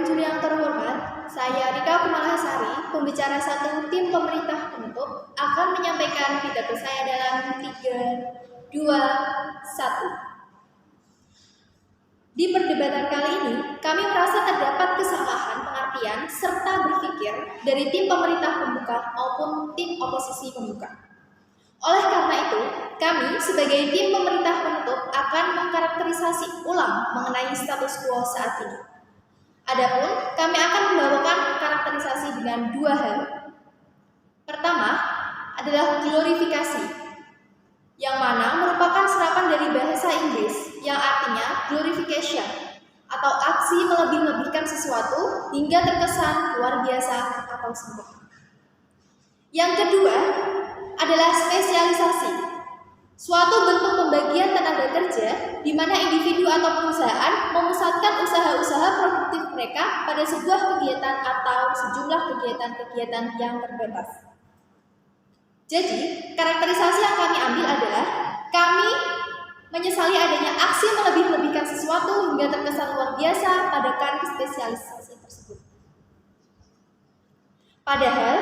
dan juri yang terhormat, saya Rika Kumalahasari, pembicara satu tim pemerintah penutup, akan menyampaikan pidato saya dalam 3, 2, 1. Di perdebatan kali ini, kami merasa terdapat kesalahan pengertian serta berpikir dari tim pemerintah pembuka maupun tim oposisi pembuka. Oleh karena itu, kami sebagai tim pemerintah penutup akan mengkarakterisasi ulang mengenai status quo saat ini. Adapun, kami akan membawakan karakterisasi dengan 2 hal. Pertama adalah glorifikasi, yang mana merupakan serapan dari bahasa Inggris yang artinya glorification, atau aksi melebih-lebihkan sesuatu hingga terkesan luar biasa atau sempurna. Yang kedua adalah spesialisasi, suatu bentuk pembagian tenaga kerja di mana individu atau perusahaan memusatkan usaha-usaha produktif mereka pada sebuah kegiatan atau sejumlah kegiatan-kegiatan yang terbatas. Jadi, karakterisasi yang kami ambil adalah kami menyesali adanya aksi melebih-lebihkan sesuatu hingga terkesan luar biasa pada karir spesialisasi tersebut. Padahal,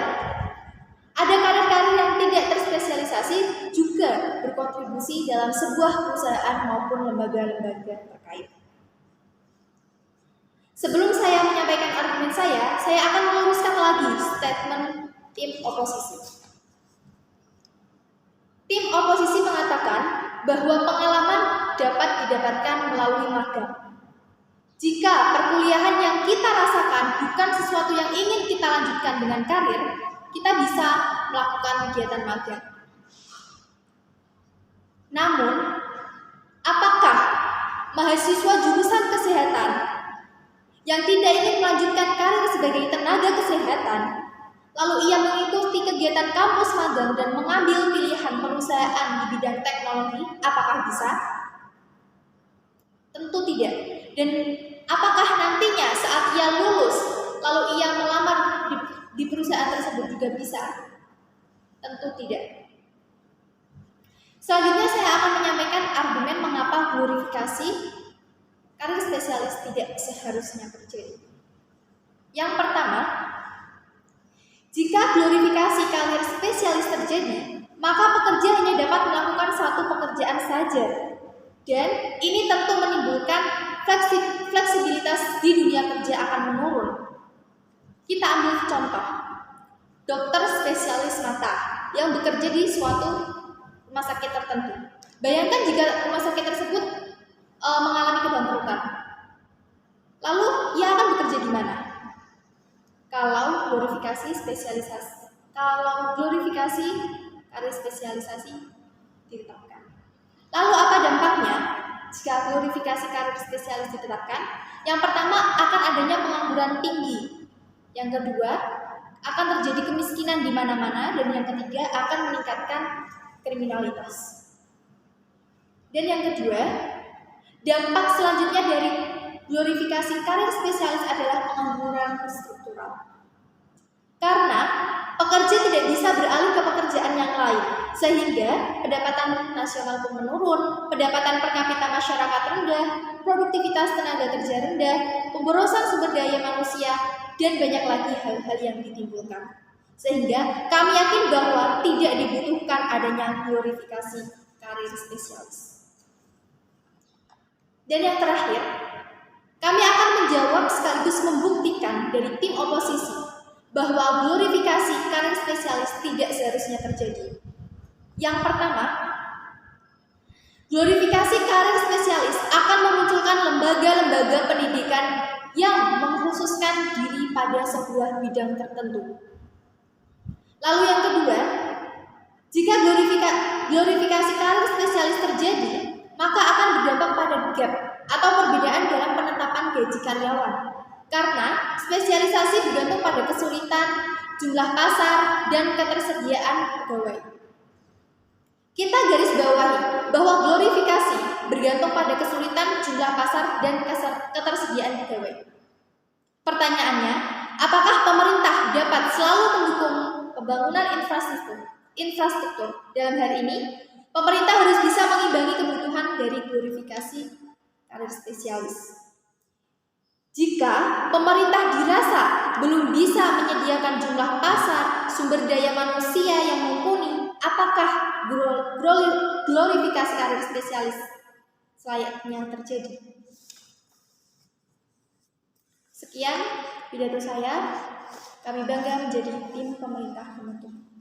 ada karir-karir yang tidak terspesialisasi juga berkontribusi dalam sebuah perusahaan maupun lembaga-lembaga terkait. Sebelum saya menyampaikan argumen saya akan meluruskan lagi statement tim oposisi. Tim oposisi mengatakan bahwa pengalaman dapat didapatkan melalui magang. Jika perkuliahan yang kita rasakan bukan sesuatu yang ingin kita lanjutkan dengan karir, kita bisa melakukan kegiatan magang. Namun, apakah mahasiswa jurusan kesehatan yang tidak ingin melanjutkan karir sebagai tenaga kesehatan, lalu ia mengikuti kegiatan kampus magang dan mengambil pilihan perusahaan di bidang teknologi, apakah bisa? Tentu tidak. Dan apakah nantinya saat ia lulus, lalu ia melamar di perusahaan tersebut juga bisa? Tentu tidak. Selanjutnya saya akan menyampaikan argumen mengapa glorifikasi karir spesialis tidak seharusnya terjadi. Yang pertama, jika glorifikasi karir spesialis terjadi, maka pekerja hanya dapat melakukan satu pekerjaan saja. Dan ini tentu menimbulkan fleksibilitas di dunia kerja akan menurun. Kita ambil contoh, dokter spesialis mata yang bekerja di suatu rumah sakit tertentu. Bayangkan jika rumah sakit tersebut mengalami kebangkrutan. Lalu ia akan bekerja di mana? Kalau glorifikasi karir spesialisasi ditetapkan. Lalu apa dampaknya jika glorifikasi karir spesialis ditetapkan? Yang pertama, akan adanya pengangguran tinggi. Yang kedua, akan terjadi kemiskinan di mana-mana, dan yang ketiga akan meningkatkan kriminalitas. Dan yang kedua, dampak selanjutnya dari glorifikasi karir spesialis adalah pengangguran struktural. Karena pekerja tidak bisa beralih ke pekerjaan yang lain, sehingga pendapatan nasional pun menurun, pendapatan per kapita masyarakat rendah, produktivitas tenaga kerja rendah, pemborosan sumber daya manusia, dan banyak lagi hal-hal yang ditimbulkan. Sehingga kami yakin bahwa tidak dibutuhkan adanya glorifikasi karir spesialis. Dan yang terakhir, kami akan menjawab sekaligus membuktikan dari tim oposisi bahwa glorifikasi karir spesialis tidak seharusnya terjadi. Yang pertama, glorifikasi karir spesialis akan memunculkan lembaga-lembaga pendidikan yang mengkhususkan diri pada sebuah bidang tertentu. Lalu yang kedua, jika glorifikasi karir spesialis terjadi, maka akan berdampak pada gap atau perbedaan dalam penetapan gaji karyawan. Karena spesialisasi bergantung pada kesulitan, jumlah pasar, dan ketersediaan pegawai. Kita garis bawahi bahwa glorifikasi bergantung pada kesulitan, jumlah pasar, dan ketersediaan pegawai. Pertanyaannya, apakah pemerintah dapat selalu mendukung pembangunan infrastruktur? Dalam hal ini, pemerintah harus bisa mengimbangi kebutuhan dari glorifikasi karir spesialis. Jika pemerintah dirasa belum bisa menyediakan jumlah pasar sumber daya manusia yang mumpuni, apakah glorifikasi karir spesialis selayaknya terjadi? Sekian pidato saya. Kami bangga menjadi tim pemerintah penutup.